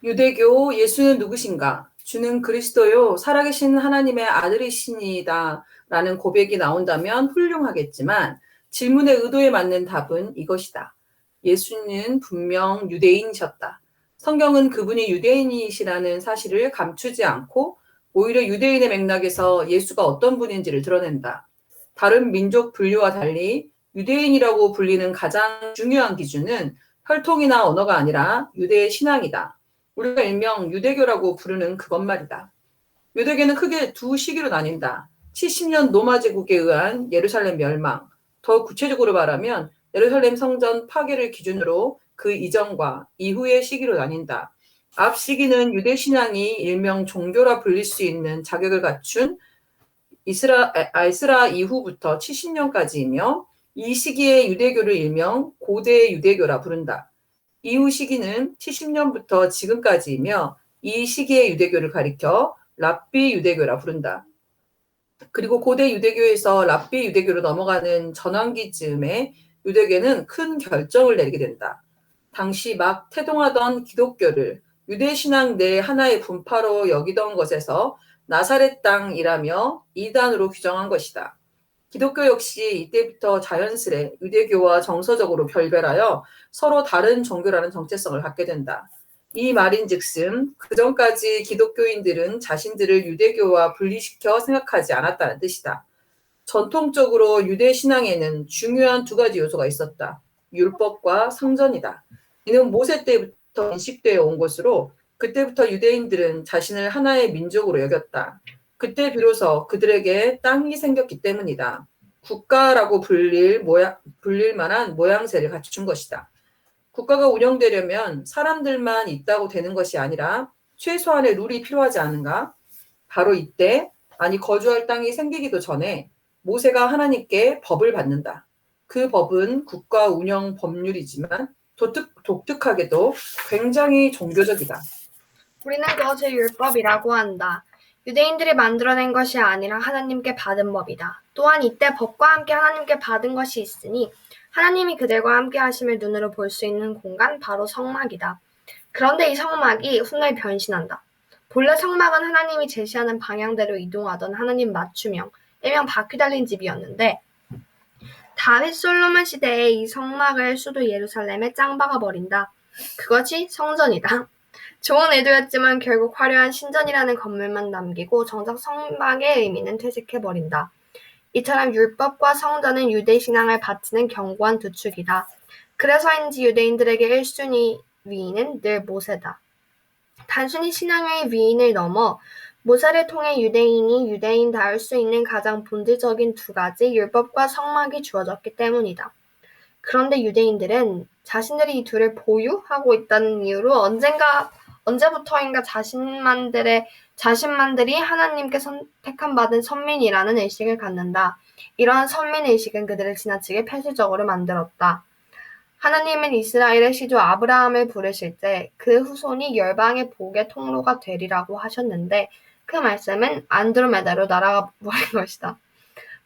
유대교 예수는 누구신가? 주는 그리스도요, 살아계신 하나님의 아들이시니다. 라는 고백이 나온다면 훌륭하겠지만 질문의 의도에 맞는 답은 이것이다. 예수는 분명 유대인이셨다. 성경은 그분이 유대인이시라는 사실을 감추지 않고 오히려 유대인의 맥락에서 예수가 어떤 분인지를 드러낸다. 다른 민족 분류와 달리 유대인이라고 불리는 가장 중요한 기준은 혈통이나 언어가 아니라 유대의 신앙이다. 우리가 일명 유대교라고 부르는 그것 말이다. 유대교는 크게 두 시기로 나뉜다. 70년 로마 제국에 의한 예루살렘 멸망, 더 구체적으로 말하면 예루살렘 성전 파괴를 기준으로 그 이전과 이후의 시기로 나뉜다. 앞 시기는 유대 신앙이 일명 종교라 불릴 수 있는 자격을 갖춘 에스라 이후부터 70년까지이며 이 시기의 유대교를 일명 고대 유대교라 부른다. 이후 시기는 70년부터 지금까지이며 이 시기의 유대교를 가리켜 랍비 유대교라 부른다. 그리고 고대 유대교에서 랍비 유대교로 넘어가는 전환기쯤에 유대교는 큰 결정을 내리게 된다. 당시 막 태동하던 기독교를 유대 신앙 내 하나의 분파로 여기던 것에서 나사렛 땅이라며 이단으로 규정한 것이다. 기독교 역시 이때부터 자연스레 유대교와 정서적으로 결별하여 서로 다른 종교라는 정체성을 갖게 된다. 이 말인즉슨 그전까지 기독교인들은 자신들을 유대교와 분리시켜 생각하지 않았다는 뜻이다. 전통적으로 유대 신앙에는 중요한 두 가지 요소가 있었다. 율법과 성전이다. 이는 모세 때부터 인식되어 온 것으로 그때부터 유대인들은 자신을 하나의 민족으로 여겼다. 그때 비로소 그들에게 땅이 생겼기 때문이다. 국가라고 불릴 만한 모양새를 갖춘 것이다. 국가가 운영되려면 사람들만 있다고 되는 것이 아니라 최소한의 룰이 필요하지 않은가? 바로 이때, 아니 거주할 땅이 생기기도 전에 모세가 하나님께 법을 받는다. 그 법은 국가 운영 법률이지만 독특하게도 굉장히 종교적이다. 우리는 그것을 율법이라고 한다. 유대인들이 만들어낸 것이 아니라 하나님께 받은 법이다. 또한 이때 법과 함께 하나님께 받은 것이 있으니 하나님이 그들과 함께 하심을 눈으로 볼 수 있는 공간, 바로 성막이다. 그런데 이 성막이 훗날 변신한다. 본래 성막은 하나님이 제시하는 방향대로 이동하던 하나님 맞춤형, 일명 바퀴 달린 집이었는데 다윗 솔로몬 시대에 이 성막을 수도 예루살렘에 짱 박아버린다. 그것이 성전이다. 좋은 의도였지만 결국 화려한 신전이라는 건물만 남기고 정작 성막의 의미는 퇴색해버린다. 이처럼 율법과 성전은 유대 신앙을 바치는 견고한 두 축이다. 그래서인지 유대인들에게 1순위 위인은 늘 모세다. 단순히 신앙의 위인을 넘어 모세를 통해 유대인이 유대인다울 수 있는 가장 본질적인 두 가지 율법과 성막이 주어졌기 때문이다. 그런데 유대인들은 자신들이 이 둘을 보유하고 있다는 이유로 언제부터인가 자신만들이 하나님께 선택한 받은 선민이라는 의식을 갖는다. 이러한 선민의식은 그들을 지나치게 폐쇄적으로 만들었다. 하나님은 이스라엘의 시조 아브라함을 부르실 때 그 후손이 열방의 복의 통로가 되리라고 하셨는데 그 말씀은 안드로메다로 날아가 버린 것이다.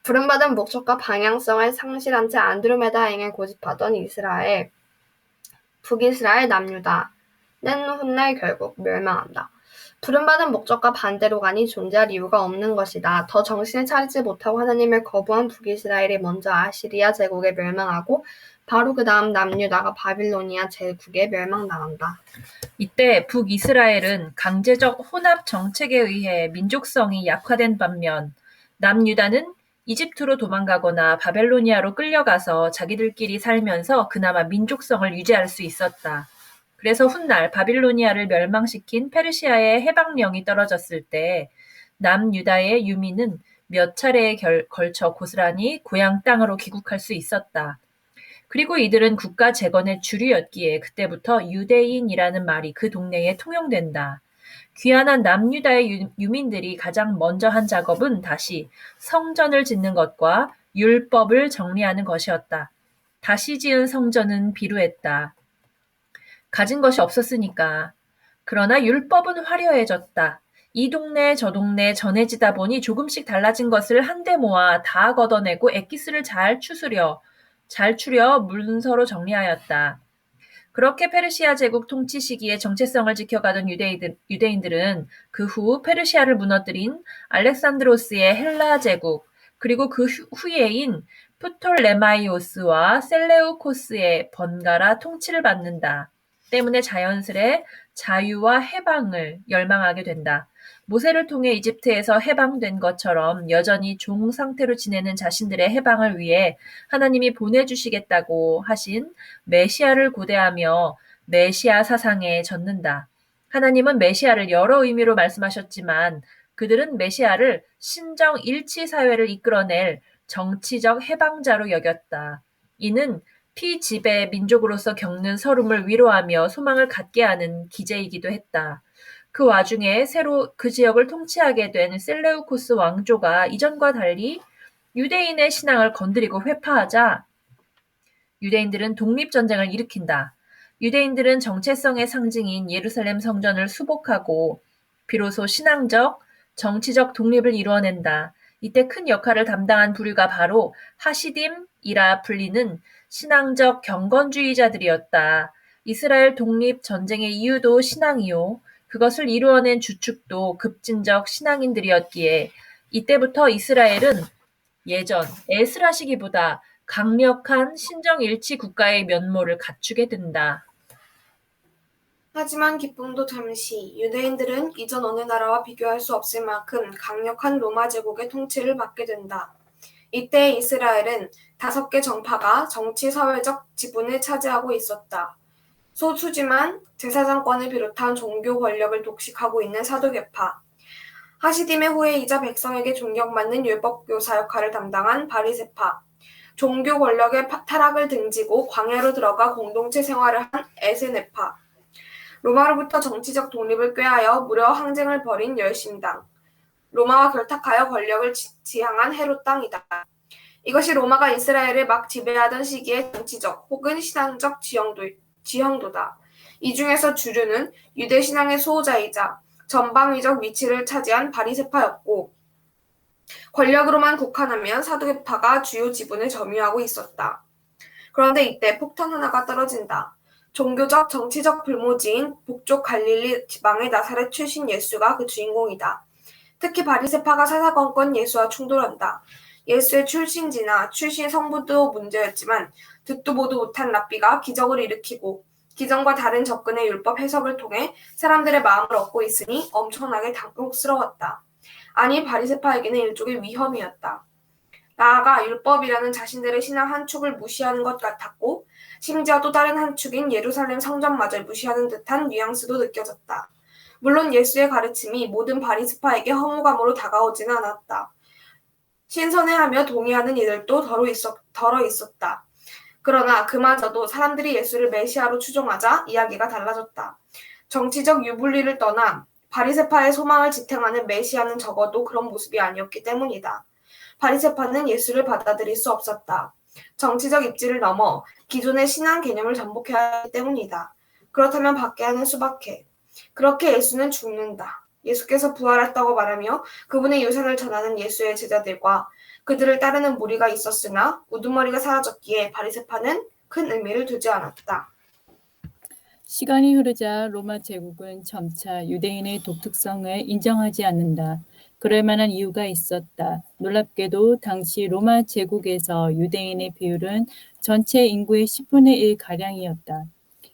부름받은 목적과 방향성을 상실한 채 안드로메다행을 고집하던 북이스라엘 남유다는 훗날 결국 멸망한다. 부름받은 목적과 반대로 가니 존재할 이유가 없는 것이다. 더 정신을 차리지 못하고 하나님을 거부한 북이스라엘이 먼저 아시리아 제국에 멸망하고 바로 그 다음 남유다가 바빌로니아 제국에 멸망당한다. 이때 북이스라엘은 강제적 혼합 정책에 의해 민족성이 약화된 반면 남유다는 이집트로 도망가거나 바벨로니아로 끌려가서 자기들끼리 살면서 그나마 민족성을 유지할 수 있었다. 그래서 훗날 바빌로니아를 멸망시킨 페르시아의 해방령이 떨어졌을 때 남유다의 유민은 몇 차례에 걸쳐 고스란히 고향 땅으로 귀국할 수 있었다. 그리고 이들은 국가 재건의 주류였기에 그때부터 유대인이라는 말이 그 동네에 통용된다. 귀환한 남유다의 유민들이 가장 먼저 한 작업은 다시 성전을 짓는 것과 율법을 정리하는 것이었다. 다시 지은 성전은 비루했다. 가진 것이 없었으니까. 그러나 율법은 화려해졌다. 이 동네 저 동네 전해지다 보니 조금씩 달라진 것을 한데 모아 다 걷어내고 엑기스를 잘 추려 문서로 정리하였다. 그렇게 페르시아 제국 통치 시기에 정체성을 지켜가던 유대인들은 그 후 페르시아를 무너뜨린 알렉산드로스의 헬라 제국, 그리고 그 후예인 프톨레마이오스와 셀레우코스의 번갈아 통치를 받는다. 때문에 자연스레 자유와 해방을 열망하게 된다. 모세를 통해 이집트에서 해방된 것처럼 여전히 종 상태로 지내는 자신들의 해방을 위해 하나님이 보내주시겠다고 하신 메시아를 고대하며 메시아 사상에 젖는다. 하나님은 메시아를 여러 의미로 말씀하셨지만 그들은 메시아를 신정 일치 사회를 이끌어낼 정치적 해방자로 여겼다. 이는 피지배 민족으로서 겪는 서름을 위로하며 소망을 갖게 하는 기제이기도 했다. 그 와중에 새로 그 지역을 통치하게 된 셀레우코스 왕조가 이전과 달리 유대인의 신앙을 건드리고 회파하자 유대인들은 독립전쟁을 일으킨다. 유대인들은 정체성의 상징인 예루살렘 성전을 수복하고 비로소 신앙적, 정치적 독립을 이루어낸다. 이때 큰 역할을 담당한 부류가 바로 하시딤이라 불리는 신앙적 경건주의자들이었다. 이스라엘 독립 전쟁의 이유도 신앙이요. 그것을 이루어낸 주축도 급진적 신앙인들이었기에 이때부터 이스라엘은 예전 에스라 시기보다 강력한 신정일치 국가의 면모를 갖추게 된다. 하지만 기쁨도 잠시 유대인들은 이전 어느 나라와 비교할 수 없을 만큼 강력한 로마 제국의 통치를 받게 된다. 이때 이스라엘은 5개 정파가 정치 사회적 지분을 차지하고 있었다. 소수지만 제사장권을 비롯한 종교 권력을 독식하고 있는 사두개파, 하시딤의 후예이자 백성에게 존경받는 율법교사 역할을 담당한 바리새파, 종교 권력의 타락을 등지고 광야로 들어가 공동체 생활을 한 에세네파, 로마로부터 정치적 독립을 꾀하여 무려 항쟁을 벌인 열심당, 로마와 결탁하여 권력을 지향한 헤롯 당이다. 이것이 로마가 이스라엘을 막 지배하던 시기의 정치적 혹은 신앙적 지형도다. 이 중에서 주류는 유대 신앙의 수호자이자 전방위적 위치를 차지한 바리새파였고 권력으로만 국한하면 사두개파가 주요 지분을 점유하고 있었다. 그런데 이때 폭탄 하나가 떨어진다. 종교적, 정치적 불모지인 북쪽 갈릴리 지방의 나사렛 출신 예수가 그 주인공이다. 특히 바리새파가 사사건건 예수와 충돌한다. 예수의 출신지나 출신 성분도 문제였지만 듣도 보도 못한 랍비가 기적을 일으키고 기존과 다른 접근의 율법 해석을 통해 사람들의 마음을 얻고 있으니 엄청나게 당혹스러웠다. 아니 바리새파에게는 일종의 위험이었다. 나아가 율법이라는 자신들의 신앙 한 축을 무시하는 것 같았고 심지어 또 다른 한 축인 예루살렘 성전마저 무시하는 듯한 뉘앙스도 느껴졌다. 물론 예수의 가르침이 모든 바리새파에게 허무감으로 다가오지는 않았다. 신선해하며 동의하는 이들도 덜어 있었다. 그러나 그마저도 사람들이 예수를 메시아로 추종하자 이야기가 달라졌다. 정치적 유불리를 떠나 바리새파의 소망을 지탱하는 메시아는 적어도 그런 모습이 아니었기 때문이다. 바리새파는 예수를 받아들일 수 없었다. 정치적 입지를 넘어 기존의 신앙 개념을 전복해야 하기 때문이다. 그렇다면 받게 하는 수밖에. 그렇게 예수는 죽는다. 예수께서 부활했다고 말하며 그분의 유산을 전하는 예수의 제자들과 그들을 따르는 무리가 있었으나 우두머리가 사라졌기에 바리새파는 큰 의미를 두지 않았다. 시간이 흐르자 로마 제국은 점차 유대인의 독특성을 인정하지 않는다. 그럴 만한 이유가 있었다. 놀랍게도 당시 로마 제국에서 유대인의 비율은 전체 인구의 10분의 1가량이었다.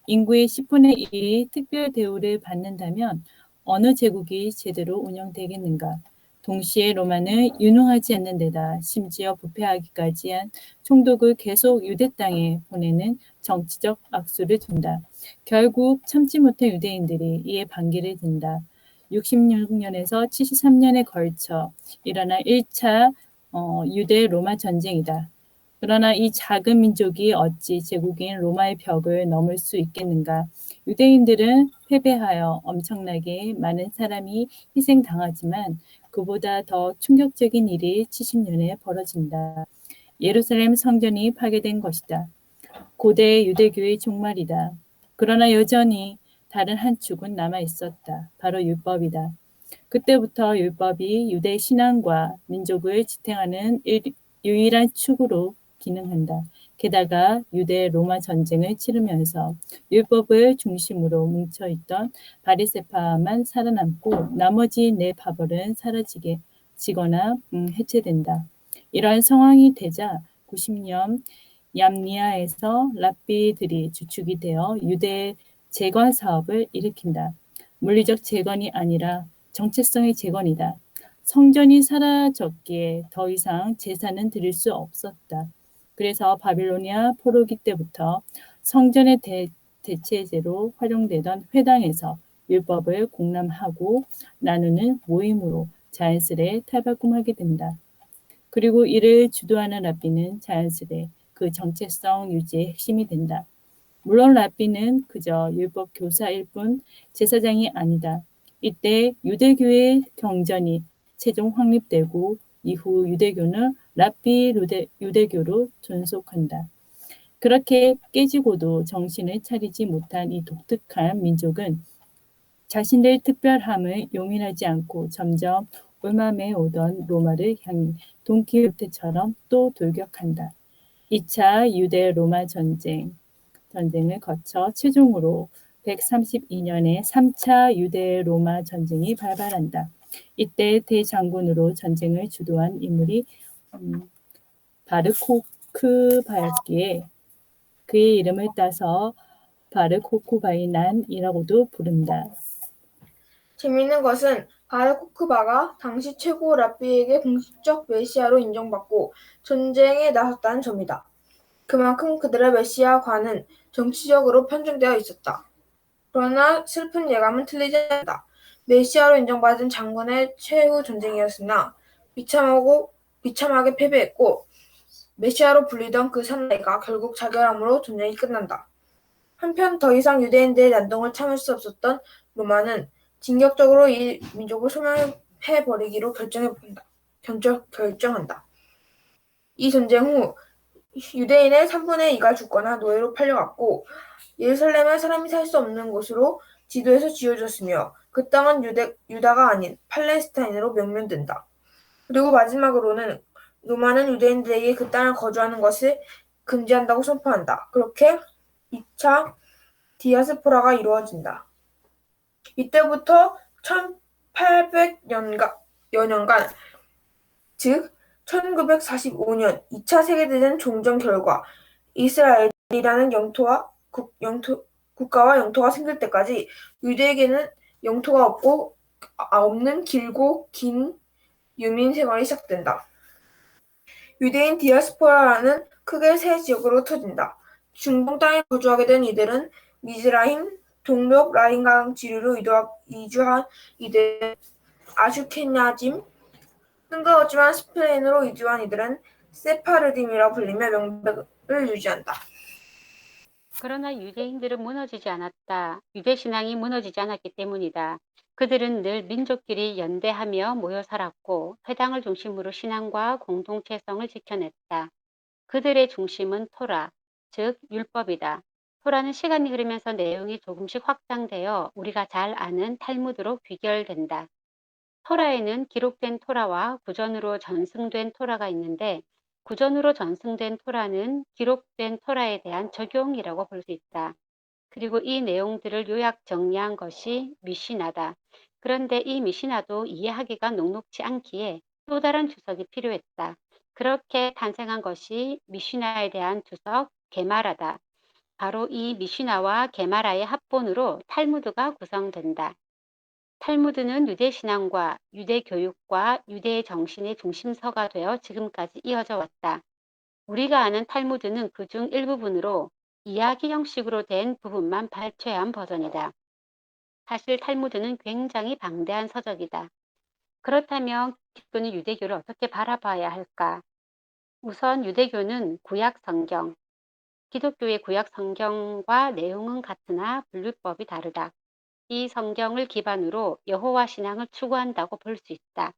인구의 10분의 1이 특별 대우를 받는다면 어느 제국이 제대로 운영되겠는가? 동시에 로마는 유능하지 않는 데다 심지어 부패하기까지 한 총독을 계속 유대 땅에 보내는 정치적 악수를 둔다. 결국 참지 못한 유대인들이 이에 반기를 든다. 66년에서 73년에 걸쳐 일어난 1차 유대 로마 전쟁이다. 그러나 이 작은 민족이 어찌 제국인 로마의 벽을 넘을 수 있겠는가? 유대인들은 패배하여 엄청나게 많은 사람이 희생당하지만 그보다 더 충격적인 일이 70년에 벌어진다. 예루살렘 성전이 파괴된 것이다. 고대 유대교의 종말이다. 그러나 여전히 다른 한 축은 남아 있었다. 바로 율법이다. 그때부터 율법이 유대 신앙과 민족을 지탱하는 유일한 축으로 기능한다. 게다가 유대 로마 전쟁을 치르면서 율법을 중심으로 뭉쳐있던 바리새파만 살아남고 나머지 네 파벌은 사라지게 지거나 해체된다. 이러한 상황이 되자 90년 얌니아에서 랍비들이 주축이 되어 유대 재건 사업을 일으킨다. 물리적 재건이 아니라 정체성의 재건이다. 성전이 사라졌기에 더 이상 제사는 드릴 수 없었다. 그래서 바빌로니아 포로기 때부터 성전의 대체제로 활용되던 회당에서 율법을 공람하고 나누는 모임으로 자연스레 탈바꿈하게 된다. 그리고 이를 주도하는 랍비는 자연스레 그 정체성 유지의 핵심이 된다. 물론 랍비는 그저 율법 교사일 뿐 제사장이 아니다. 이때 유대교의 경전이 최종 확립되고 이후 유대교는 랍비 유대교로 존속한다. 그렇게 깨지고도 정신을 차리지 못한 이 독특한 민족은 자신들의 특별함을 용인하지 않고 점점 올맘에 오던 로마를 향해 돈키호테처럼 또 돌격한다. 2차 유대 로마 전쟁을 거쳐 최종으로 132년에 3차 유대 로마 전쟁이 발발한다. 이때 대장군으로 전쟁을 주도한 인물이 바르코크바였기에 그의 이름을 따서 바르코크바이난이라고도 부른다. 재미있는 것은 바르코크바가 당시 최고 랍비에게 공식적 메시아로 인정받고 전쟁에 나섰다는 점이다. 그만큼 그들의 메시아관은 정치적으로 편중되어 있었다. 그러나 슬픈 예감은 틀리지 않다. 메시아로 인정받은 장군의 최후 전쟁이었으나 비참하게 패배했고 메시아로 불리던 그 사나이가 결국 자결함으로 전쟁이 끝난다. 한편 더 이상 유대인들의 난동을 참을 수 없었던 로마는 진격적으로 이 민족을 소멸해버리기로 결정한다. 이 전쟁 후 유대인의 3분의 2가 죽거나 노예로 팔려갔고 예루살렘은 사람이 살 수 없는 곳으로 지도에서 지어졌으며 그 땅은 유다가 아닌 팔레스타인으로 명명된다. 그리고 마지막으로는 로마는 유대인들에게 그 땅을 거주하는 것을 금지한다고 선포한다. 그렇게 2차 디아스포라가 이루어진다. 이때부터 1800여년간 즉 1945년 2차 세계대전 종전 결과 이스라엘이라는 국가와 영토가 생길 때까지 유대에게는 영토가 없는 길고 긴 유민 생활이 시작된다. 유대인 디아스포라는 크게 세 지역으로 터진다. 중동 땅에 거주하게 된 이들은 미즈라임, 동쪽 라인강 지류로 이주한 이들은 아슈케나짐, 뜬금없지만 스페인으로 이주한 이들은 세파르딤이라 불리며 명백을 유지한다. 그러나 유대인들은 무너지지 않았다. 유대신앙이 무너지지 않았기 때문이다. 그들은 늘 민족끼리 연대하며 모여 살았고 회당을 중심으로 신앙과 공동체성을 지켜냈다. 그들의 중심은 토라, 즉 율법이다. 토라는 시간이 흐르면서 내용이 조금씩 확장되어 우리가 잘 아는 탈무드로 귀결된다. 토라에는 기록된 토라와 구전으로 전승된 토라가 있는데 구전으로 전승된 토라는 기록된 토라에 대한 적용이라고 볼 수 있다. 그리고 이 내용들을 요약 정리한 것이 미시나다. 그런데 이 미시나도 이해하기가 녹록지 않기에 또 다른 주석이 필요했다. 그렇게 탄생한 것이 미시나에 대한 주석 게마라다. 바로 이 미시나와 게마라의 합본으로 탈무드가 구성된다. 탈무드는 유대 신앙과 유대 교육과 유대의 정신의 중심서가 되어 지금까지 이어져 왔다. 우리가 아는 탈무드는 그중 일부분으로 이야기 형식으로 된 부분만 발췌한 버전이다. 사실 탈무드는 굉장히 방대한 서적이다. 그렇다면 기독교는 유대교를 어떻게 바라봐야 할까? 우선 유대교는 구약 성경, 기독교의 구약 성경과 내용은 같으나 분류법이 다르다. 이 성경을 기반으로 여호와 신앙을 추구한다고 볼 수 있다.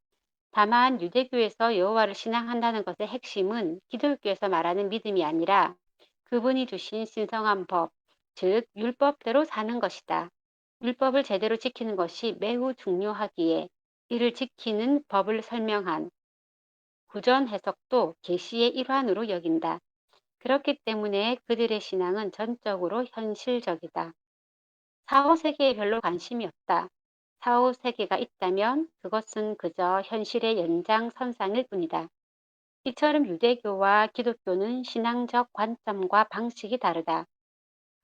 다만 유대교에서 여호와를 신앙한다는 것의 핵심은 기독교에서 말하는 믿음이 아니라 그분이 주신 신성한 법, 즉 율법대로 사는 것이다. 율법을 제대로 지키는 것이 매우 중요하기에 이를 지키는 법을 설명한 구전 해석도 계시의 일환으로 여긴다. 그렇기 때문에 그들의 신앙은 전적으로 현실적이다. 4, 5세계에 별로 관심이 없다. 4, 5세계가 있다면 그것은 그저 현실의 연장선상일 뿐이다. 이처럼 유대교와 기독교는 신앙적 관점과 방식이 다르다.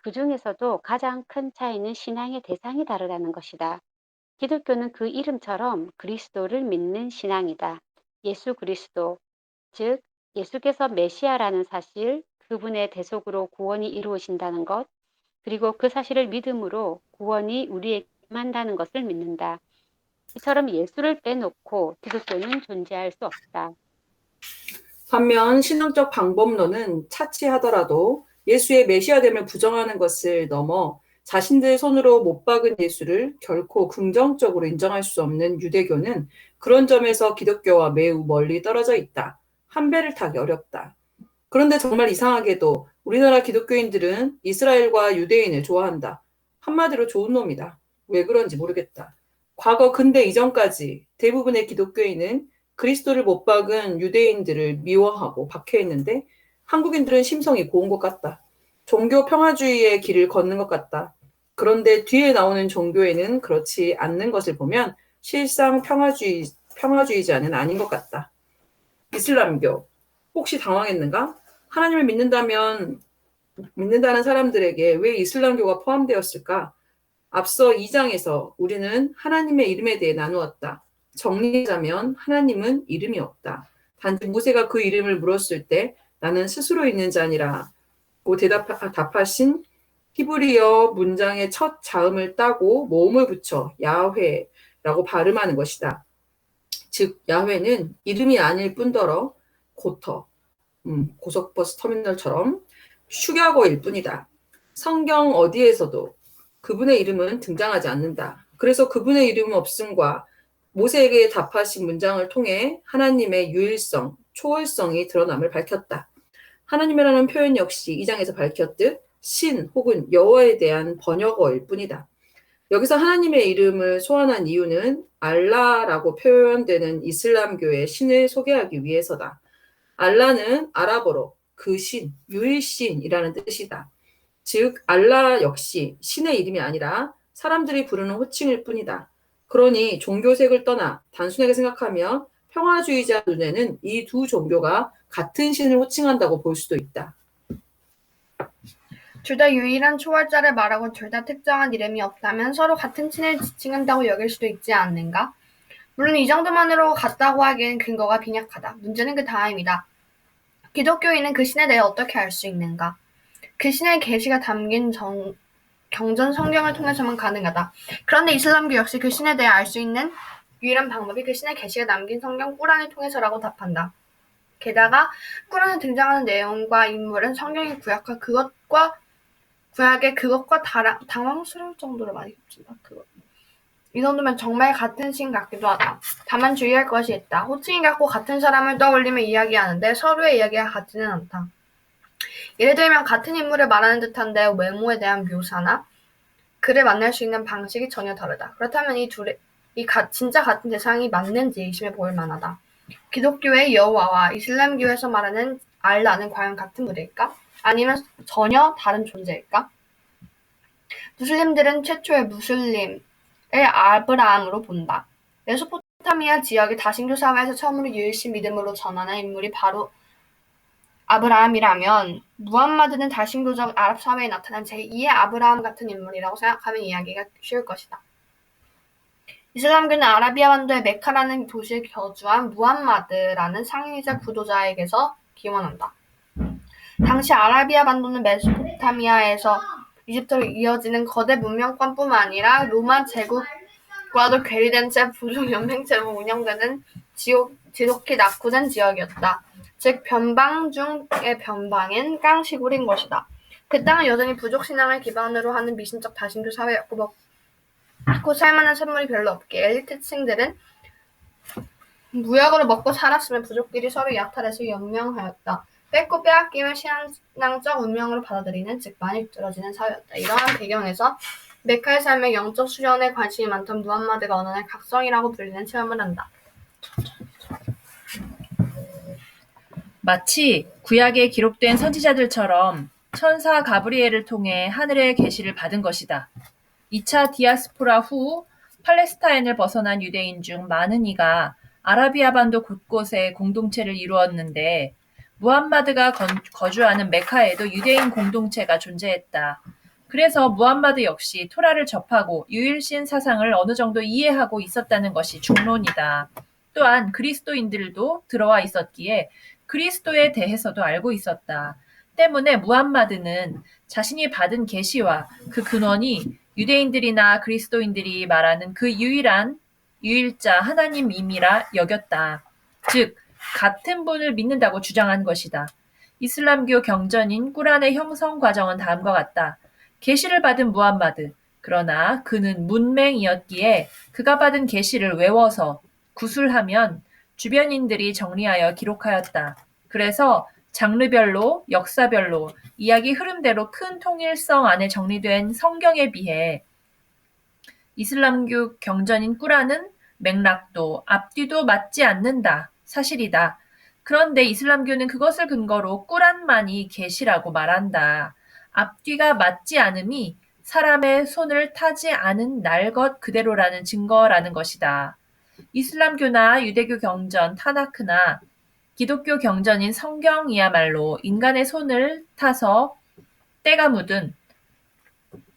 그 중에서도 가장 큰 차이는 신앙의 대상이 다르다는 것이다. 기독교는 그 이름처럼 그리스도를 믿는 신앙이다. 예수 그리스도, 즉 예수께서 메시아라는 사실, 그분의 대속으로 구원이 이루어진다는 것, 그리고 그 사실을 믿음으로 구원이 우리에게 임한다는 것을 믿는다. 이처럼 예수를 빼놓고 기독교는 존재할 수 없다. 반면 신앙적 방법론은 차치하더라도 예수의 메시아됨을 부정하는 것을 넘어 자신들 손으로 못 박은 예수를 결코 긍정적으로 인정할 수 없는 유대교는 그런 점에서 기독교와 매우 멀리 떨어져 있다. 한 배를 타기 어렵다. 그런데 정말 이상하게도 우리나라 기독교인들은 이스라엘과 유대인을 좋아한다. 한마디로 좋은 놈이다. 왜 그런지 모르겠다. 과거 근대 이전까지 대부분의 기독교인은 그리스도를 못 박은 유대인들을 미워하고 박해했는데 한국인들은 심성이 고운 것 같다. 종교 평화주의의 길을 걷는 것 같다. 그런데 뒤에 나오는 종교에는 그렇지 않는 것을 보면 실상 평화주의자는 아닌 것 같다. 이슬람교. 혹시 당황했는가? 하나님을 믿는다는 사람들에게 왜 이슬람교가 포함되었을까? 앞서 2장에서 우리는 하나님의 이름에 대해 나누었다. 정리하자면 하나님은 이름이 없다. 단지 모세가 그 이름을 물었을 때 나는 스스로 있는 자니라고 답하신 히브리어 문장의 첫 자음을 따고 모음을 붙여 야훼라고 발음하는 것이다. 즉 야훼는 이름이 아닐 뿐더러 고속버스 터미널처럼 축약어일 뿐이다. 성경 어디에서도 그분의 이름은 등장하지 않는다. 그래서 그분의 이름 없음과 모세에게 답하신 문장을 통해 하나님의 유일성, 초월성이 드러남을 밝혔다. 하나님이라는 표현 역시 이 장에서 밝혔듯 신 혹은 여호와에 대한 번역어일 뿐이다. 여기서 하나님의 이름을 소환한 이유는 알라라고 표현되는 이슬람교의 신을 소개하기 위해서다. 알라는 아랍어로 그 신, 유일신이라는 뜻이다. 즉 알라 역시 신의 이름이 아니라 사람들이 부르는 호칭일 뿐이다. 그러니 종교색을 떠나 단순하게 생각하며 평화주의자 눈에는 이 두 종교가 같은 신을 호칭한다고 볼 수도 있다. 둘 다 유일한 초월자를 말하고 둘 다 특정한 이름이 없다면 서로 같은 신을 지칭한다고 여길 수도 있지 않는가? 물론 이 정도만으로 같다고 하기엔 근거가 빈약하다. 문제는 그 다음이다. 기독교인은 그 신에 대해 어떻게 알 수 있는가? 그 신의 계시가 담긴 경전 성경을 통해서만 가능하다. 그런데 이슬람교 역시 그 신에 대해 알 수 있는 유일한 방법이 그 신의 계시가 담긴 성경 꾸란을 통해서라고 답한다. 게다가 꾸란에 등장하는 내용과 인물은 성경의 구약의 그것과 당황스러울 정도로 많이 겹친다. 이 정도면 정말 같은 신 같기도 하다. 다만 주의할 것이 있다. 호칭이 같고 같은 사람을 떠올리며 이야기하는데 서로의 이야기가 같지는 않다. 예를 들면 같은 인물을 말하는 듯한데 외모에 대한 묘사나 그를 만날 수 있는 방식이 전혀 다르다. 그렇다면 진짜 같은 대상이 맞는지 의심해 볼 만하다. 기독교의 여호와와 이슬람교에서 말하는 알라는 과연 같은 분일까? 아니면 전혀 다른 존재일까? 무슬림들은 최초의 무슬림을 아브라함으로 본다. 메소포타미아 지역의 다신교 사회에서 처음으로 유일신 믿음으로 전환한 인물이 바로 아브라함이라면 무함마드는 다신교적 아랍 사회에 나타난 제2의 아브라함 같은 인물이라고 생각하면 이해하기가 쉬울 것이다. 이슬람교는 아라비아 반도의 메카라는 도시에 거주한 무함마드라는 상인이자 구도자에게서 기원한다. 당시 아라비아 반도는 메소포타미아에서 이집트로 이어지는 거대 문명권뿐만 아니라 로마 제국과도 괴리된 채 부족 연맹체로 운영되는 지독히 낙후된 지역이었다. 즉 변방 중의 변방인 깡시골인 것이다. 그 땅은 여전히 부족 신앙을 기반으로 하는 미신적 다신교 사회였고 먹고 살만한 샘물이 별로 없기에 엘리트층들은 무역으로 먹고 살았으면 부족끼리 서로 약탈해서 연명하였다. 뺏고 빼앗김을 신앙적 운명으로 받아들이는 즉 많이 뚫어지는 사회였다. 이러한 배경에서 메카의 삶의 영적 수련에 관심이 많던 무함마드가 어느 날 각성이라고 불리는 체험을 한다. 마치 구약에 기록된 선지자들처럼 천사 가브리엘을 통해 하늘의 계시를 받은 것이다. 2차 디아스포라 후 팔레스타인을 벗어난 유대인 중 많은 이가 아라비아 반도 곳곳에 공동체를 이루었는데 무함마드가 거주하는 메카에도 유대인 공동체가 존재했다. 그래서 무함마드 역시 토라를 접하고 유일신 사상을 어느 정도 이해하고 있었다는 것이 중론이다. 또한 그리스도인들도 들어와 있었기에 그리스도에 대해서도 알고 있었다. 때문에 무함마드는 자신이 받은 계시와 그 근원이 유대인들이나 그리스도인들이 말하는 그 유일자 하나님임이라 여겼다. 즉 같은 분을 믿는다고 주장한 것이다. 이슬람교 경전인 꾸란의 형성 과정은 다음과 같다. 계시를 받은 무함마드, 그러나 그는 문맹이었기에 그가 받은 계시를 외워서 구술하면 주변인들이 정리하여 기록하였다. 그래서 장르별로, 역사별로, 이야기 흐름대로 큰 통일성 안에 정리된 성경에 비해 이슬람교 경전인 꾸란은 맥락도 앞뒤도 맞지 않는다. 사실이다. 그런데 이슬람교는 그것을 근거로 꾸란만이 계시라고 말한다. 앞뒤가 맞지 않음이 사람의 손을 타지 않은 날 것 그대로라는 증거라는 것이다. 이슬람교나 유대교 경전 타나크나 기독교 경전인 성경이야말로 인간의 손을 타서 때가 묻은,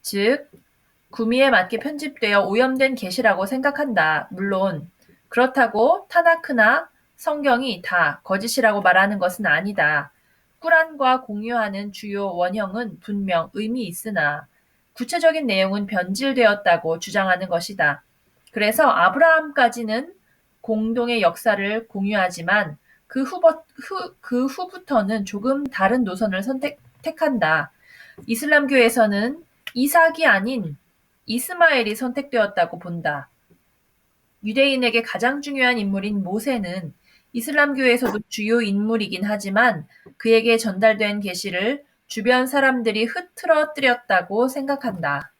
즉 구미에 맞게 편집되어 오염된 계시라고 생각한다. 물론 그렇다고 타나크나 성경이 다 거짓이라고 말하는 것은 아니다. 꾸란과 공유하는 주요 원형은 분명 의미 있으나 구체적인 내용은 변질되었다고 주장하는 것이다. 그래서 아브라함까지는 공동의 역사를 공유하지만 그 후부터는 조금 다른 노선을 택한다. 이슬람교에서는 이삭이 아닌 이스마엘이 선택되었다고 본다. 유대인에게 가장 중요한 인물인 모세는 이슬람교에서도 주요 인물이긴 하지만 그에게 전달된 계시를 주변 사람들이 흐트러뜨렸다고 생각한다.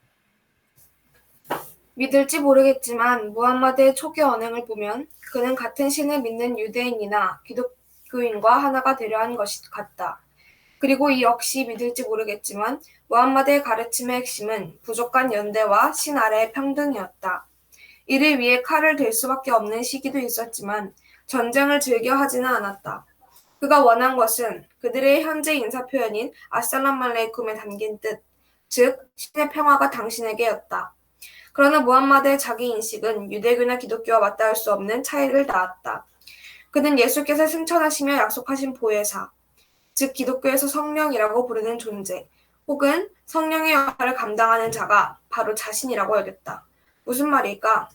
믿을지 모르겠지만 무함마드의 초기 언행을 보면 그는 같은 신을 믿는 유대인이나 기독교인과 하나가 되려 한 것이 같다. 그리고 이 역시 믿을지 모르겠지만 무함마드의 가르침의 핵심은 부족한 연대와 신 아래의 평등이었다. 이를 위해 칼을 댈 수밖에 없는 시기도 있었지만 전쟁을 즐겨 하지는 않았다. 그가 원한 것은 그들의 현재 인사표현인 아살람 알레이쿰에 담긴 뜻, 즉 신의 평화가 당신에게였다. 그러나 무함마드의 자기 인식은 유대교나 기독교와 맞닿을 수 없는 차이를 낳았다. 그는 예수께서 승천하시며 약속하신 보혜사, 즉 기독교에서 성령이라고 부르는 존재, 혹은 성령의 역할을 감당하는 자가 바로 자신이라고 여겼다. 무슨 말일까?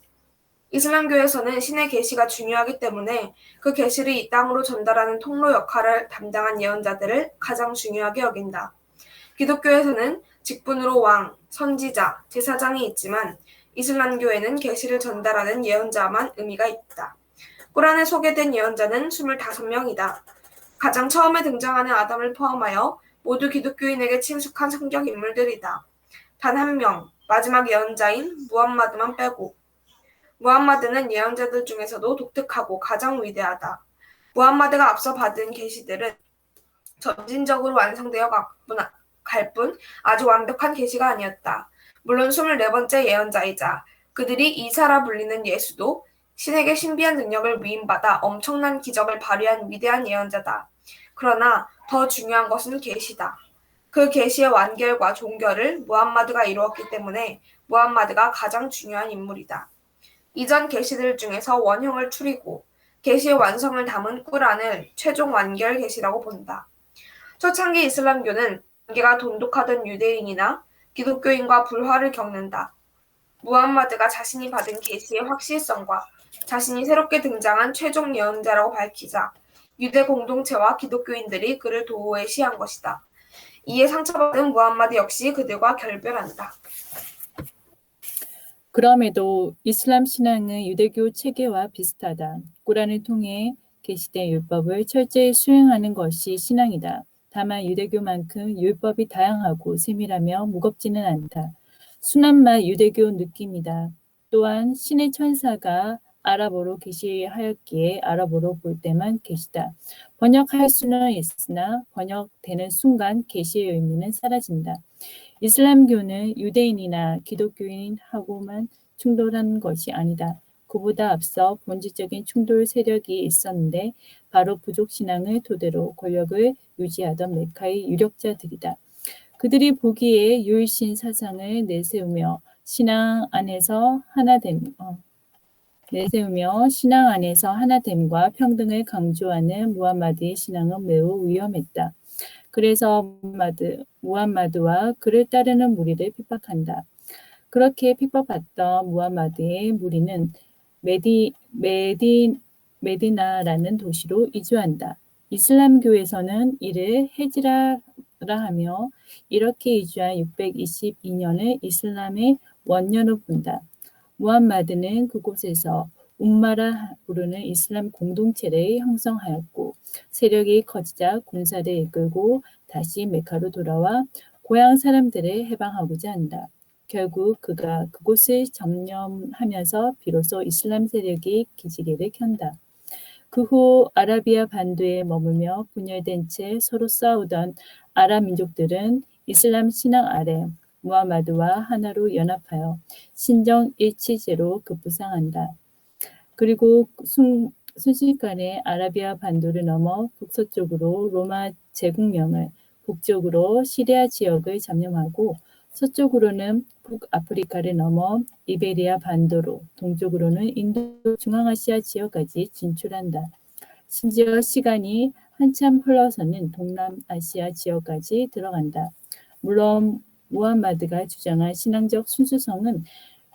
이슬람교에서는 신의 계시가 중요하기 때문에 그 계시를 이 땅으로 전달하는 통로 역할을 담당한 예언자들을 가장 중요하게 여긴다. 기독교에서는 직분으로 왕, 선지자, 제사장이 있지만 이슬람교에는 계시를 전달하는 예언자만 의미가 있다. 꾸란에 소개된 예언자는 25명이다. 가장 처음에 등장하는 아담을 포함하여 모두 기독교인에게 친숙한 성경 인물들이다. 단 한 명, 마지막 예언자인 무함마드만 빼고. 무함마드는 예언자들 중에서도 독특하고 가장 위대하다. 무함마드가 앞서 받은 계시들은 점진적으로 완성되어 갈 뿐 아주 완벽한 계시가 아니었다. 물론 24번째 예언자이자 그들이 이사라 불리는 예수도 신에게 신비한 능력을 위임받아 엄청난 기적을 발휘한 위대한 예언자다. 그러나 더 중요한 것은 계시다. 그 계시의 완결과 종결을 무함마드가 이루었기 때문에 무함마드가 가장 중요한 인물이다. 이전 계시들 중에서 원형을 추리고 계시의 완성을 담은 꾸란을 최종 완결 계시라고 본다. 초창기 이슬람교는 관계가 돈독하던 유대인이나 기독교인과 불화를 겪는다. 무함마드가 자신이 받은 계시의 확실성과 자신이 새롭게 등장한 최종 예언자라고 밝히자 유대 공동체와 기독교인들이 그를 도외시한 것이다. 이에 상처받은 무함마드 역시 그들과 결별한다. 그럼에도 이슬람 신앙은 유대교 체계와 비슷하다. 꾸란을 통해 계시된 율법을 철저히 수행하는 것이 신앙이다. 다만 유대교만큼 율법이 다양하고 세밀하며 무겁지는 않다. 순한 맛 유대교 느낌이다. 또한 신의 천사가 아랍어로 게시하였기에 아랍어로 볼 때만 계시다. 번역할 수는 있으나 번역되는 순간 계시의 의미는 사라진다. 이슬람교는 유대인이나 기독교인하고만 충돌한 것이 아니다. 그보다 앞서 본질적인 충돌 세력이 있었는데 바로 부족 신앙을 토대로 권력을 유지하던 메카의 유력자들이다. 그들이 보기에 유일신 사상을 신앙 안에서 하나됨과 평등을 강조하는 무함마드의 신앙은 매우 위험했다. 그래서 무함마드와 그를 따르는 무리를 핍박한다. 그렇게 핍박받던 무함마드의 무리는 메디나라는 도시로 이주한다. 이슬람교에서는 이를 헤지라라 하며 이렇게 이주한 622년을 이슬람의 원년으로 본다. 무함마드는 그곳에서 um마라 부르는 이슬람 공동체를 형성하였고 세력이 커지자 군사를 이끌고 다시 메카로 돌아와 고향 사람들을 해방하고자 한다. 결국 그가 그곳을 점령하면서 비로소 이슬람 세력이 기지개를 켠다. 그 후 아라비아 반도에 머물며 분열된 채 서로 싸우던 아랍 민족들은 이슬람 신앙 아래 무하마드와 하나로 연합하여 신정 일치제로 급부상한다. 그리고 순식간에 아라비아 반도를 넘어 북서쪽으로 로마 제국령을, 북쪽으로 시리아 지역을 점령하고 서쪽으로는 북아프리카를 넘어 이베리아 반도로, 동쪽으로는 인도 중앙아시아 지역까지 진출한다. 심지어 시간이 한참 흘러서는 동남아시아 지역까지 들어간다. 물론 무함마드가 주장한 신앙적 순수성은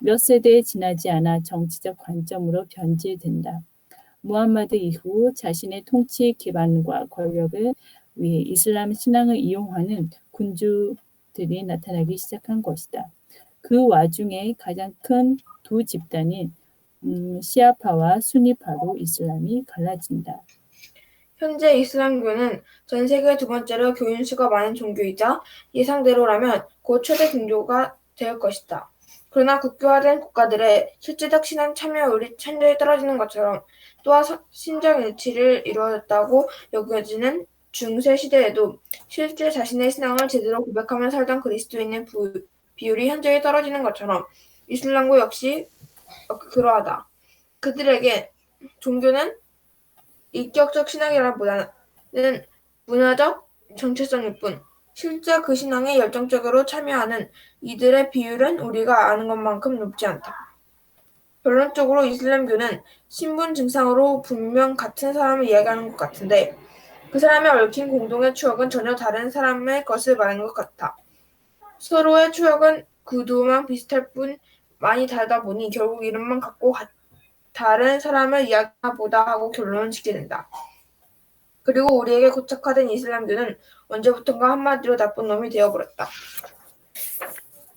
몇 세대 지나지 않아 정치적 관점으로 변질된다. 무함마드 이후 자신의 통치 기반과 권력을 위해 이슬람 신앙을 이용하는 군주들이 나타나기 시작한 것이다. 그 와중에 가장 큰 두 집단인 시아파와 수니파로 이슬람이 갈라진다. 현재 이슬람교는 전 세계 두 번째로 교인 수가 많은 종교이자 예상대로라면 곧 최대 종교가 될 것이다. 그러나 국교화된 국가들의 실제적 신앙 참여율이 현저히 떨어지는 것처럼 또한 신적 일치를 이루었다고 여겨지는 중세 시대에도 실제 자신의 신앙을 제대로 고백하며 살던 그리스도인의 비율이 현저히 떨어지는 것처럼 이슬람교 역시 그러하다. 그들에게 종교는 인격적 신앙이라보다는 문화적 정체성일 뿐 실제 그 신앙에 열정적으로 참여하는 이들의 비율은 우리가 아는 것만큼 높지 않다. 결론적으로 이슬람교는 신분 증상으로 분명 같은 사람을 이야기하는 것 같은데 그 사람의 얽힌 공동의 추억은 전혀 다른 사람의 것을 말하는 것 같아. 서로의 추억은 구도만 비슷할 뿐 많이 다르다 보니 결국 이름만 갖고 다른 사람을 이야기하보다 하고 결론을 짓게 된다. 그리고 우리에게 고착화된 이슬람교는 언제부턴가 한마디로 나쁜 놈이 되어버렸다.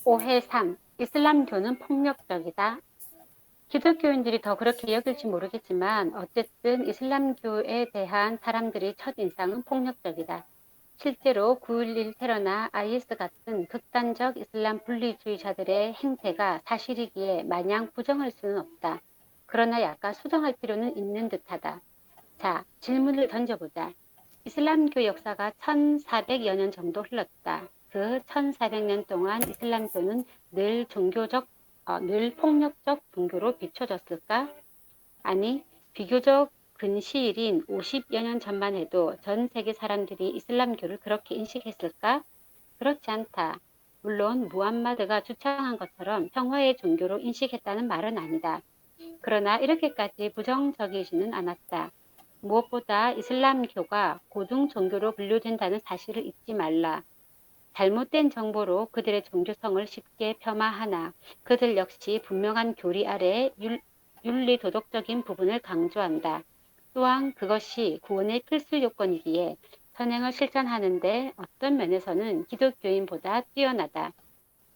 오해 3. 이슬람교는 폭력적이다. 기독교인들이 더 그렇게 여길지 모르겠지만 어쨌든 이슬람교에 대한 사람들의 첫인상은 폭력적이다. 실제로 9.11 테러나 IS 같은 극단적 이슬람 분리주의자들의 행태가 사실이기에 마냥 부정할 수는 없다. 그러나 약간 수정할 필요는 있는 듯하다. 자, 질문을 던져보자. 이슬람교 역사가 1400여 년 정도 흘렀다. 그 1400년 동안 이슬람교는 늘 폭력적 종교로 비춰졌을까? 아니, 비교적 근시일인 50여 년 전만 해도 전 세계 사람들이 이슬람교를 그렇게 인식했을까? 그렇지 않다. 물론 무함마드가 주창한 것처럼 평화의 종교로 인식했다는 말은 아니다. 그러나 이렇게까지 부정적이지는 않았다. 무엇보다 이슬람교가 고등 종교로 분류된다는 사실을 잊지 말라. 잘못된 정보로 그들의 종교성을 쉽게 폄하하나 그들 역시 분명한 교리 아래 윤리 도덕적인 부분을 강조한다. 또한 그것이 구원의 필수 요건이기에 선행을 실천하는데 어떤 면에서는 기독교인보다 뛰어나다.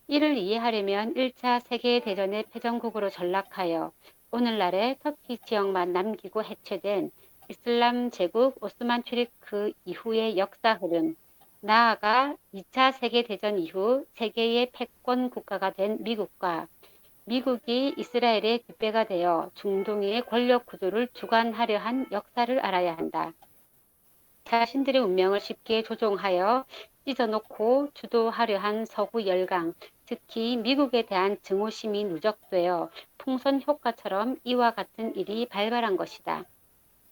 이를 이해하려면 1차 세계대전의 패전국으로 전락하여 오늘날의 터키 지역만 남기고 해체된 이슬람 제국 오스만 투르크 이후의 역사 흐름, 나아가 2차 세계대전 이후 세계의 패권 국가가 된 미국과 미국이 이스라엘의 뒷배가 되어 중동의 권력 구조를 주관하려 한 역사를 알아야 한다. 자신들의 운명을 쉽게 조종하여 찢어놓고 주도하려 한 서구 열강, 특히 미국에 대한 증오심이 누적되어 풍선 효과처럼 이와 같은 일이 발발한 것이다.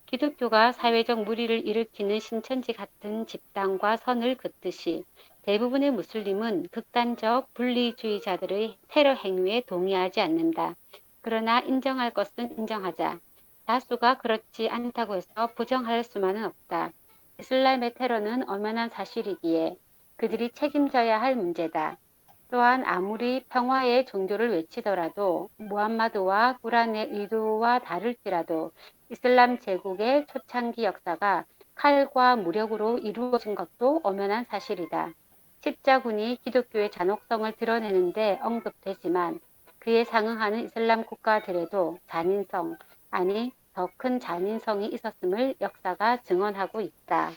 기독교가 사회적 무리를 일으키는 신천지 같은 집단과 선을 긋듯이 대부분의 무슬림은 극단적 분리주의자들의 테러 행위에 동의하지 않는다. 그러나 인정할 것은 인정하자. 다수가 그렇지 않다고 해서 부정할 수만은 없다. 이슬람의 테러는 엄연한 사실이기에 그들이 책임져야 할 문제다. 또한 아무리 평화의 종교를 외치더라도 무함마드와 꾸란의 의도와 다를지라도 이슬람 제국의 초창기 역사가 칼과 무력으로 이루어진 것도 엄연한 사실이다. 십자군이 기독교의 잔혹성을 드러내는데 언급되지만 그에 상응하는 이슬람 국가들에도 잔인성, 아니 더 큰 잔인성이 있었음을 역사가 증언하고 있다.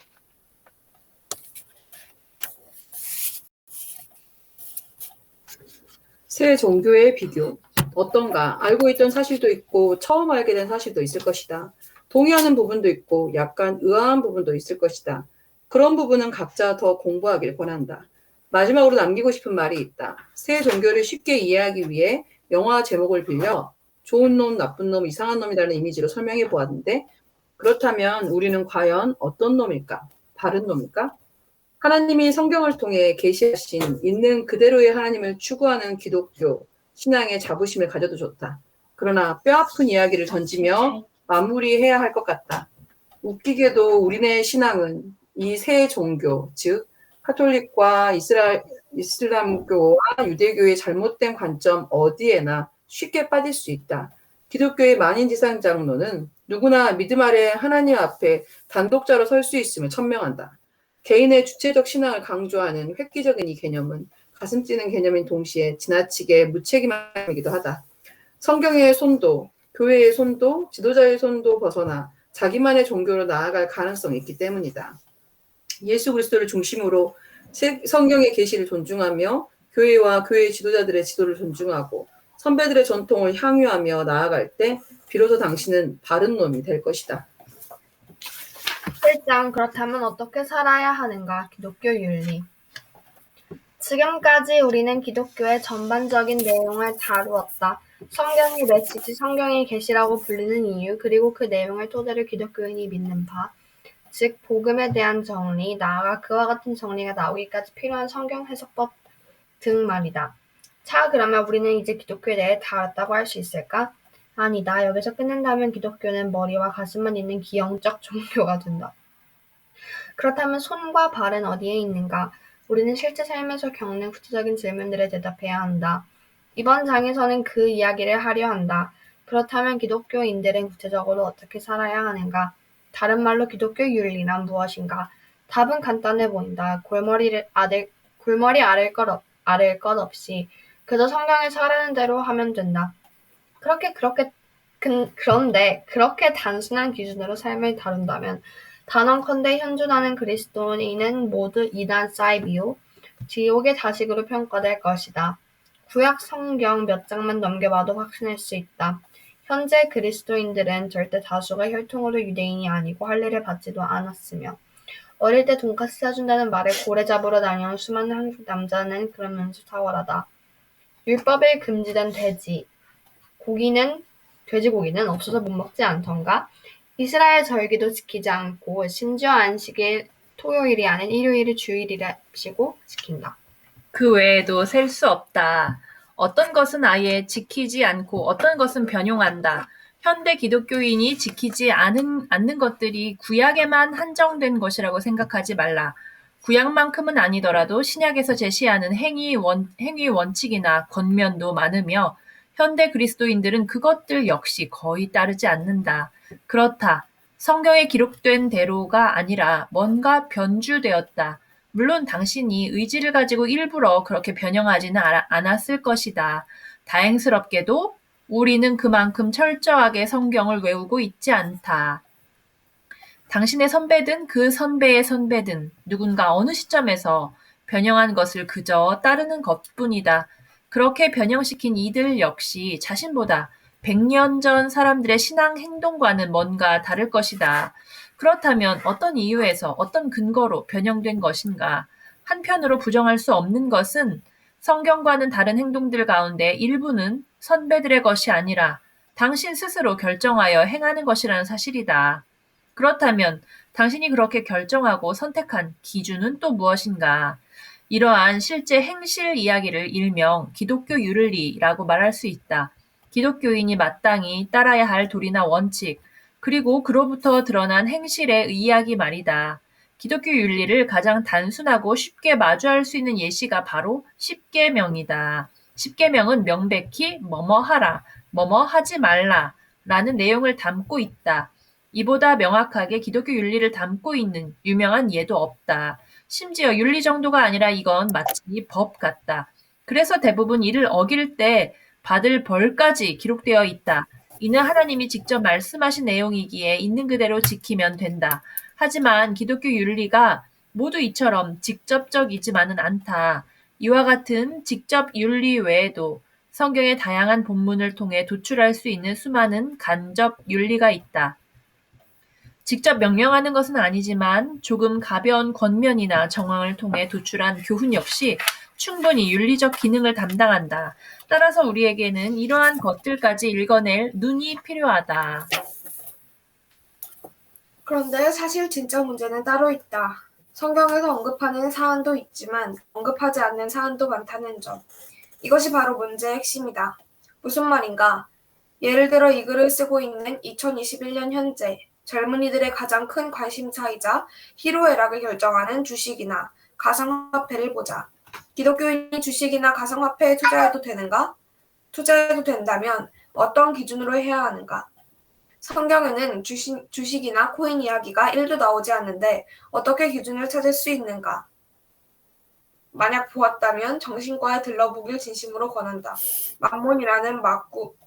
세 종교의 비교. 어떤가? 알고 있던 사실도 있고 처음 알게 된 사실도 있을 것이다. 동의하는 부분도 있고 약간 의아한 부분도 있을 것이다. 그런 부분은 각자 더 공부하길 권한다. 마지막으로 남기고 싶은 말이 있다. 세 종교를 쉽게 이해하기 위해 영화 제목을 빌려 좋은 놈, 나쁜 놈, 이상한 놈이라는 이미지로 설명해 보았는데 그렇다면 우리는 과연 어떤 놈일까? 바른 놈일까? 하나님이 성경을 통해 계시하신 있는 그대로의 하나님을 추구하는 기독교 신앙의 자부심을 가져도 좋다. 그러나 뼈아픈 이야기를 던지며 마무리해야 할 것 같다. 웃기게도 우리네 신앙은 이 세 종교, 즉 카톨릭과 이슬람교와 유대교의 잘못된 관점 어디에나 쉽게 빠질 수 있다. 기독교의 만인지상 장로는 누구나 믿음 아래 하나님 앞에 단독자로 설 수 있음을 천명한다. 개인의 주체적 신앙을 강조하는 획기적인 이 개념은 가슴 찌는 개념인 동시에 지나치게 무책임함이기도 하다. 성경의 손도, 교회의 손도, 지도자의 손도 벗어나 자기만의 종교로 나아갈 가능성이 있기 때문이다. 예수 그리스도를 중심으로 성경의 계시를 존중하며 교회와 교회 지도자들의 지도를 존중하고 선배들의 전통을 향유하며 나아갈 때 비로소 당신은 바른 놈이 될 것이다. 1장 그렇다면 어떻게 살아야 하는가? 기독교 윤리. 지금까지 우리는 기독교의 전반적인 내용을 다루었다. 성경이 메시지, 성경의 계시라고 불리는 이유, 그리고 그 내용을 토대로 기독교인이 믿는 바, 즉 복음에 대한 정리, 나아가 그와 같은 정리가 나오기까지 필요한 성경 해석법 등 말이다. 자, 그러면 우리는 이제 기독교에 대해 다 알았다고 할 수 있을까? 아니다. 여기서 끝낸다면 기독교는 머리와 가슴만 있는 기형적 종교가 된다. 그렇다면 손과 발은 어디에 있는가? 우리는 실제 삶에서 겪는 구체적인 질문들에 대답해야 한다. 이번 장에서는 그 이야기를 하려 한다. 그렇다면 기독교인들은 구체적으로 어떻게 살아야 하는가? 다른 말로 기독교 윤리란 무엇인가? 답은 간단해 보인다. 골머리 아랠 것 없이 그저 성경에 말하는 대로 하면 된다. 그런데 그렇게 단순한 기준으로 삶을 다룬다면 단언컨대 현존하는 그리스도인은 모두 이단 사이비요, 지옥의 자식으로 평가될 것이다. 구약 성경 몇 장만 넘겨봐도 확신할 수 있다. 현재 그리스도인들은 절대 다수가 혈통으로 유대인이 아니고 할례를 받지도 않았으며 어릴 때 돈가스 사준다는 말에 고래 잡으러 다녀온 수많은 한국 남자는 그러면서 탁월하다. 율법에 금지된 돼지고기는 없어서 못 먹지 않던가? 이스라엘 절기도 지키지 않고 심지어 안식일 토요일이 아닌 일요일을 주일이라시고 지킨다. 그 외에도 셀 수 없다. 어떤 것은 아예 지키지 않고 어떤 것은 변용한다. 현대 기독교인이 지키지 않는 것들이 구약에만 한정된 것이라고 생각하지 말라. 구약만큼은 아니더라도 신약에서 제시하는 행위 원칙이나 권면도 많으며 현대 그리스도인들은 그것들 역시 거의 따르지 않는다. 그렇다. 성경에 기록된 대로가 아니라 뭔가 변주되었다. 물론 당신이 의지를 가지고 일부러 그렇게 변형하지는 않았을 것이다. 다행스럽게도 우리는 그만큼 철저하게 성경을 외우고 있지 않다. 당신의 선배든 그 선배의 선배든 누군가 어느 시점에서 변형한 것을 그저 따르는 것뿐이다. 그렇게 변형시킨 이들 역시 자신보다 100년 전 사람들의 신앙 행동과는 뭔가 다를 것이다. 그렇다면 어떤 이유에서 어떤 근거로 변형된 것인가? 한편으로 부정할 수 없는 것은 성경과는 다른 행동들 가운데 일부는 선배들의 것이 아니라 당신 스스로 결정하여 행하는 것이라는 사실이다. 그렇다면 당신이 그렇게 결정하고 선택한 기준은 또 무엇인가? 이러한 실제 행실 이야기를 일명 기독교 윤리라고 말할 수 있다. 기독교인이 마땅히 따라야 할 도리나 원칙, 그리고 그로부터 드러난 행실의 이야기 말이다. 기독교 윤리를 가장 단순하고 쉽게 마주할 수 있는 예시가 바로 십계명이다. 십계명은 명백히 뭐뭐 하라, 뭐뭐 하지 말라 라는 내용을 담고 있다. 이보다 명확하게 기독교 윤리를 담고 있는 유명한 예도 없다. 심지어 윤리 정도가 아니라 이건 마치 법 같다. 그래서 대부분 이를 어길 때 받을 벌까지 기록되어 있다. 이는 하나님이 직접 말씀하신 내용이기에 있는 그대로 지키면 된다. 하지만 기독교 윤리가 모두 이처럼 직접적이지만은 않다. 이와 같은 직접 윤리 외에도 성경의 다양한 본문을 통해 도출할 수 있는 수많은 간접 윤리가 있다. 직접 명령하는 것은 아니지만 조금 가벼운 권면이나 정황을 통해 도출한 교훈 역시 충분히 윤리적 기능을 담당한다. 따라서 우리에게는 이러한 것들까지 읽어낼 눈이 필요하다. 그런데 사실 진짜 문제는 따로 있다. 성경에서 언급하는 사안도 있지만 언급하지 않는 사안도 많다는 점. 이것이 바로 문제의 핵심이다. 무슨 말인가? 예를 들어 이 글을 쓰고 있는 2021년 현재 젊은이들의 가장 큰 관심사이자 희로애락을 결정하는 주식이나 가상화폐를 보자. 기독교인이 주식이나 가상화폐에 투자해도 되는가? 투자해도 된다면 어떤 기준으로 해야 하는가? 성경에는 주식이나 코인 이야기가 1도 나오지 않는데 어떻게 기준을 찾을 수 있는가? 만약 보았다면 정신과에 들러보길 진심으로 권한다. 만몬이라는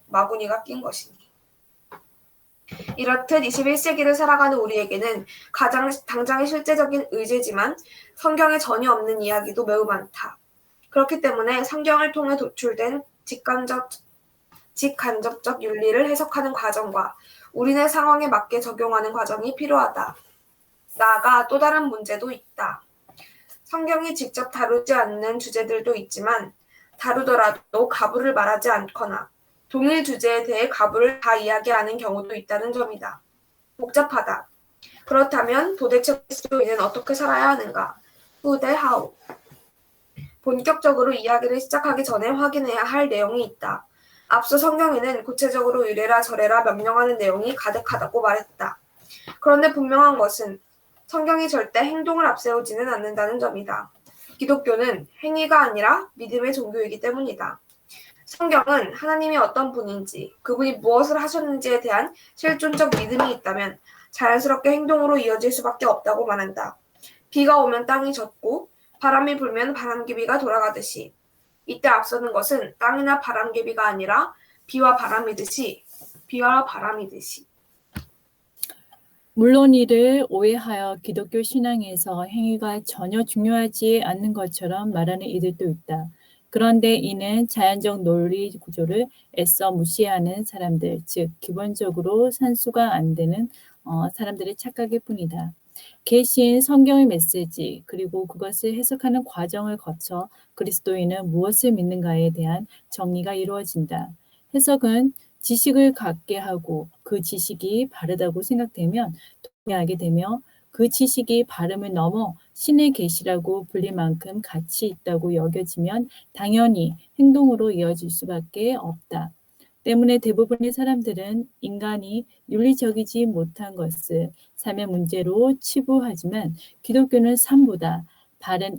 마구니가 낀 것이니. 이렇듯 21세기를 살아가는 우리에게는 가장 당장의 실제적인 의제지만 성경에 전혀 없는 이야기도 매우 많다. 그렇기 때문에 성경을 통해 도출된 직간접적 윤리를 해석하는 과정과 우리네 상황에 맞게 적용하는 과정이 필요하다. 나아가 또 다른 문제도 있다. 성경이 직접 다루지 않는 주제들도 있지만 다루더라도 가부를 말하지 않거나 동일 주제에 대해 가부를 다 이야기하는 경우도 있다는 점이다. 복잡하다. 그렇다면 도대체 그리스도인은 어떻게 살아야 하는가? Who 대 how? 본격적으로 이야기를 시작하기 전에 확인해야 할 내용이 있다. 앞서 성경에는 구체적으로 이래라 저래라 명령하는 내용이 가득하다고 말했다. 그런데 분명한 것은 성경이 절대 행동을 앞세우지는 않는다는 점이다. 기독교는 행위가 아니라 믿음의 종교이기 때문이다. 성경은 하나님이 어떤 분인지, 그분이 무엇을 하셨는지에 대한 실존적 믿음이 있다면 자연스럽게 행동으로 이어질 수밖에 없다고 말한다. 비가 오면 땅이 젖고 바람이 불면 바람개비가 돌아가듯이 이때 앞서는 것은 땅이나 바람개비가 아니라 비와 바람이듯이. 물론 이를 오해하여 기독교 신앙에서 행위가 전혀 중요하지 않는 것처럼 말하는 이들도 있다. 그런데 이는 자연적 논리 구조를 애써 무시하는 사람들, 즉 기본적으로 산수가 안 되는 사람들의 착각일 뿐이다. 계신 성경의 메시지 그리고 그것을 해석하는 과정을 거쳐 그리스도인은 무엇을 믿는가에 대한 정리가 이루어진다. 해석은 지식을 갖게 하고 그 지식이 바르다고 생각되면 동의하게 되며 그 지식이 바름을 넘어 신의 계시라고 불릴 만큼 가치 있다고 여겨지면 당연히 행동으로 이어질 수밖에 없다. 때문에 대부분의 사람들은 인간이 윤리적이지 못한 것을 삶의 문제로 치부하지만 기독교는 삶보다 바른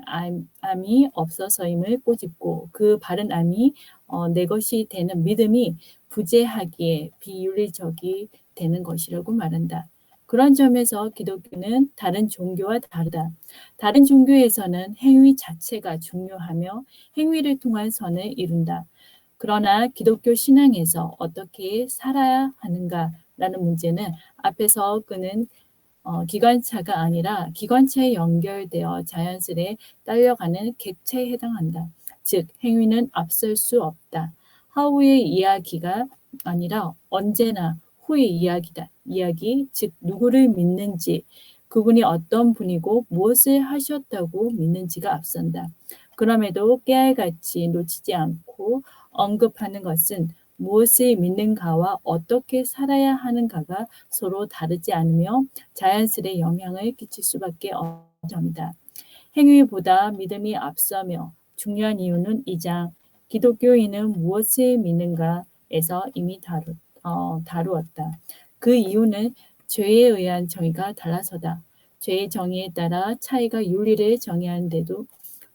암이 없어서임을 꼬집고 그 바른 암이 내 것이 되는 믿음이 부재하기에 비윤리적이 되는 것이라고 말한다. 그런 점에서 기독교는 다른 종교와 다르다. 다른 종교에서는 행위 자체가 중요하며 행위를 통한 선을 이룬다. 그러나 기독교 신앙에서 어떻게 살아야 하는가라는 문제는 앞에서 끄는 기관차가 아니라 기관차에 연결되어 자연스레 딸려가는 객차에 해당한다. 즉 행위는 앞설 수 없다. 하우의 이야기가 아니라 언제나 후의 이야기다. 이야기, 즉 누구를 믿는지, 그분이 어떤 분이고 무엇을 하셨다고 믿는지가 앞선다. 그럼에도 깨알같이 놓치지 않고 언급하는 것은 무엇을 믿는가와 어떻게 살아야 하는가가 서로 다르지 않으며 자연스레 영향을 끼칠 수밖에 없는 점이다. 행위보다 믿음이 앞서며 중요한 이유는 2장 기독교인은 무엇을 믿는가에서 이미 다루었다. 그 이유는 죄에 의한 정의가 달라서다. 죄의 정의에 따라 차이가 윤리를 정의하는데도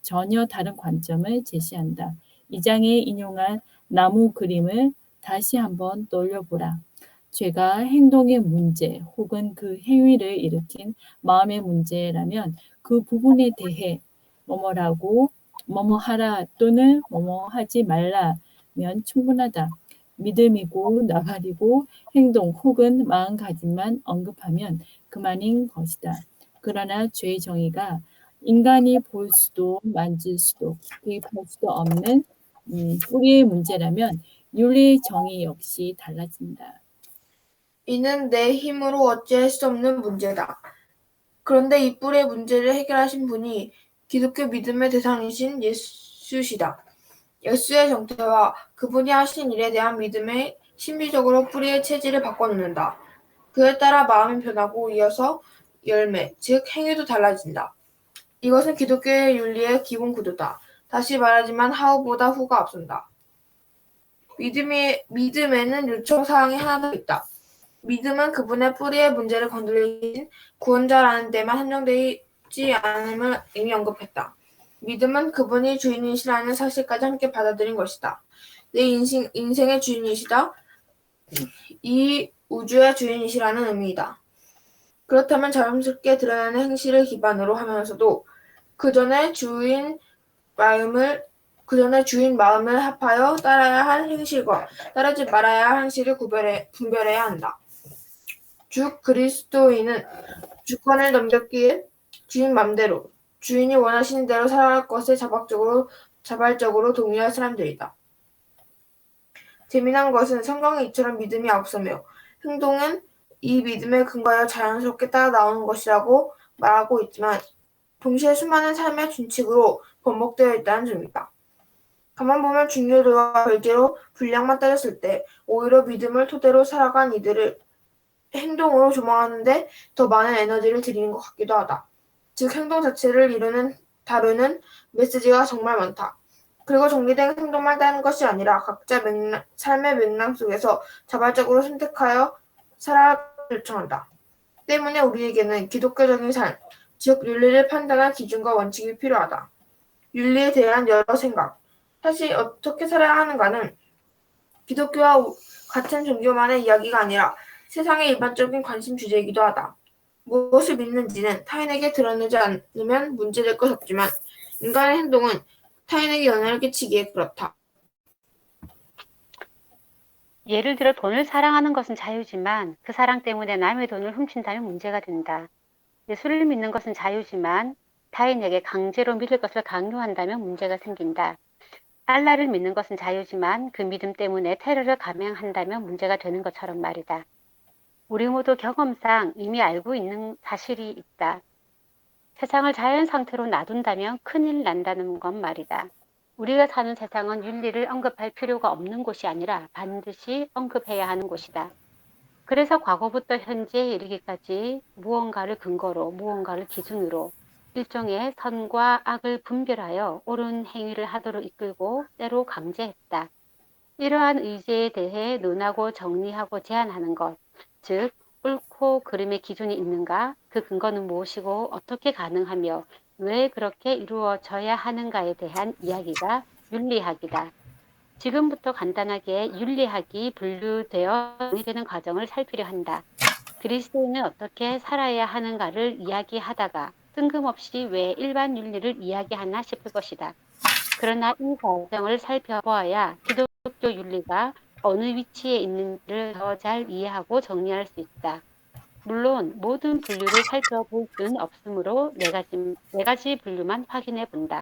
전혀 다른 관점을 제시한다. 2장에 인용한 나무 그림을 다시 한번 떠올려보라. 죄가 행동의 문제 혹은 그 행위를 일으킨 마음의 문제라면 그 부분에 대해 뭐뭐라고 뭐뭐하라 또는 뭐뭐하지 말라면 충분하다. 믿음이고 나발이고 행동 혹은 마음가짐만 언급하면 그만인 것이다. 그러나 죄의 정의가 인간이 볼 수도 만질 수도 대입할 수도 없는 뿌리의 문제라면 윤리의 정의 역시 달라진다. 이는 내 힘으로 어찌할 수 없는 문제다. 그런데 이 뿔의 문제를 해결하신 분이 기독교 믿음의 대상이신 예수시다. 예수의 정체와 그분이 하신 일에 대한 믿음에 심리적으로 뿌리의 체질을 바꿔놓는다. 그에 따라 마음이 변하고 이어서 열매, 즉 행위도 달라진다. 이것은 기독교의 윤리의 기본 구조다. 다시 말하지만 하우보다 후가 앞선다. 믿음에는 요청사항이 하나 더 있다. 믿음은 그분의 뿌리의 문제를 건드리신 구원자라는 데만 한정되지 않음을 이미 언급했다. 믿음은 그분이 주인이시라는 사실까지 함께 받아들인 것이다. 내 인생의 주인이시다. 이 우주의 주인이시라는 의미이다. 그렇다면 자연스럽게 드러나는 행실을 기반으로 하면서도 그 전에 주인 마음을 합하여 따라야 할 행실과 따르지 말아야 할 행실을 분별해야 한다. 즉 그리스도인은 주권을 넘겼기에 주인 맘대로 주인이 원하시는 대로 살아갈 것에 자발적으로 동의할 사람들이다. 재미난 것은 성경에 이처럼 믿음이 앞서며 행동은 이 믿음에 근거하여 자연스럽게 따라 나오는 것이라고 말하고 있지만 동시에 수많은 삶의 준칙으로 번복되어 있다는 점이다. 가만 보면 중요도와 별개로 분량만 따졌을 때 오히려 믿음을 토대로 살아간 이들을 행동으로 조망하는데 더 많은 에너지를 들이는 것 같기도 하다. 즉 행동 자체를 다루는 메시지가 정말 많다. 그리고 정리된 행동만 따르는 것이 아니라 각자 삶의 맥락 속에서 자발적으로 선택하여 살아갈 요청한다. 때문에 우리에게는 기독교적인 삶, 즉 윤리를 판단할 기준과 원칙이 필요하다. 윤리에 대한 여러 생각, 사실 어떻게 살아야 하는가는 기독교와 같은 종교만의 이야기가 아니라 세상의 일반적인 관심 주제이기도 하다. 무엇을 믿는지는 타인에게 드러내지 않으면 문제될 것 없지만 인간의 행동은 타인에게 영향을 끼치기에 그렇다. 예를 들어 돈을 사랑하는 것은 자유지만 그 사랑 때문에 남의 돈을 훔친다면 문제가 된다. 예수를 믿는 것은 자유지만 타인에게 강제로 믿을 것을 강요한다면 문제가 생긴다. 알라를 믿는 것은 자유지만 그 믿음 때문에 테러를 감행한다면 문제가 되는 것처럼 말이다. 우리 모두 경험상 이미 알고 있는 사실이 있다. 세상을 자연 상태로 놔둔다면 큰일 난다는 건 말이다. 우리가 사는 세상은 윤리를 언급할 필요가 없는 곳이 아니라 반드시 언급해야 하는 곳이다. 그래서 과거부터 현재에 이르기까지 무언가를 근거로, 무언가를 기준으로 일종의 선과 악을 분별하여 옳은 행위를 하도록 이끌고 때로 강제했다. 이러한 의제에 대해 논하고 정리하고 제안하는 것, 즉 옳고 그름의 기준이 있는가, 그 근거는 무엇이고 어떻게 가능하며 왜 그렇게 이루어져야 하는가에 대한 이야기가 윤리학이다. 지금부터 간단하게 윤리학이 분류되어 정리되는 과정을 살피려 한다. 그리스도인은 어떻게 살아야 하는가를 이야기하다가 뜬금없이 왜 일반 윤리를 이야기하나 싶을 것이다. 그러나 이 과정을 살펴보아야 기독교 윤리가 어느 위치에 있는지를 더 잘 이해하고 정리할 수 있다. 물론 모든 분류를 살펴볼 수는 없으므로 네 가지 분류만 확인해 본다.